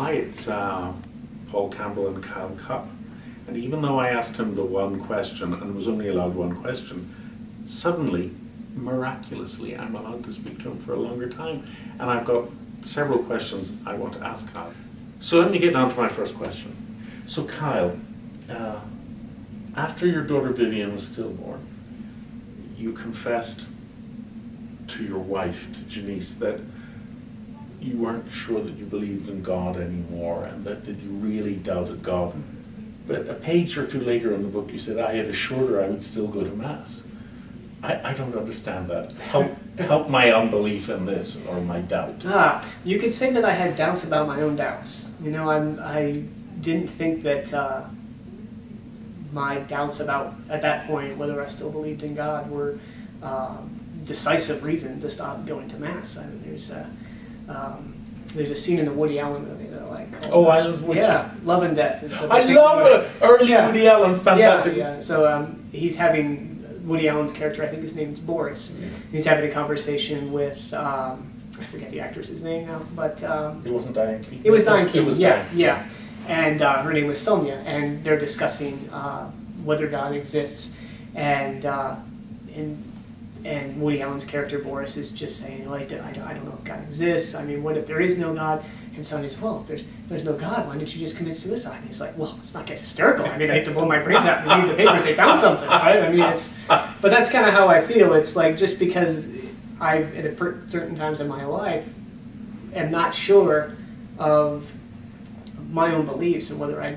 Hi, it's Paul Campbell and Cupp. And even though I asked him the one question and was only allowed one question, suddenly, miraculously, I'm allowed to speak to him for a longer time. And I've got several questions I want to ask Kyle. So let me get down to my first question. So Kyle, after your daughter Vivian was stillborn, you confessed to your wife, to Janice, that you weren't sure that you believed in God anymore and that you really doubted God. But a page or two later in the book you said, I had assured her I would still go to Mass. I don't understand that. Help my unbelief in this, or my doubt. You could say that I had doubts about my own doubts. You know, I didn't think that my doubts about, at that point, whether I still believed in God were decisive reason to stop going to Mass. I mean, there's a scene in the Woody Allen movie that I like called, Oh, Island of Witches. Yeah, Love and Death. Is the I love it! Early yeah. Woody Allen, fantastic. Yeah. So he's having, Woody Allen's character, I think his name is Boris, he's having a conversation with, I forget the actress's name now, but... it wasn't Diane Keaton. It was Diane Keaton, It was yeah, Diane. yeah. And her name was Sonia, and they're discussing whether God exists, and Woody Allen's character Boris is just saying, like, I don't know if God exists. I mean, what if there is no God? And Sonia's, well, if there's no God, why didn't you just commit suicide? And he's like, well, let's not get hysterical. I mean, I hate to blow my brains out and read the papers. They found something, right? I mean, but that's kind of how I feel. It's like, just because I've at certain times in my life am not sure of my own beliefs and whether I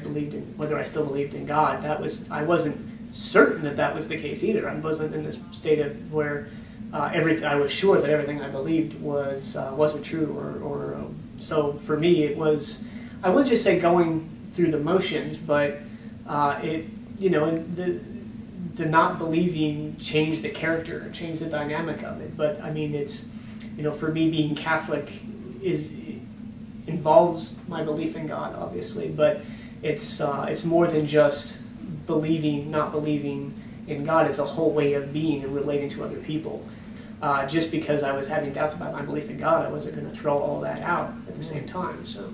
still believed in God. I wasn't certain that was the case either. I wasn't in this state of where I was sure that everything I believed wasn't true, so for me it was, I wouldn't just say going through the motions, but the not believing changed the character, changed the dynamic of it. But I mean, it's, for me, being Catholic involves my belief in God, obviously, but it's more than just not believing in God. It's a whole way of being and relating to other people. Just because I was having doubts about my belief in God, I wasn't going to throw all that out at the same time. So.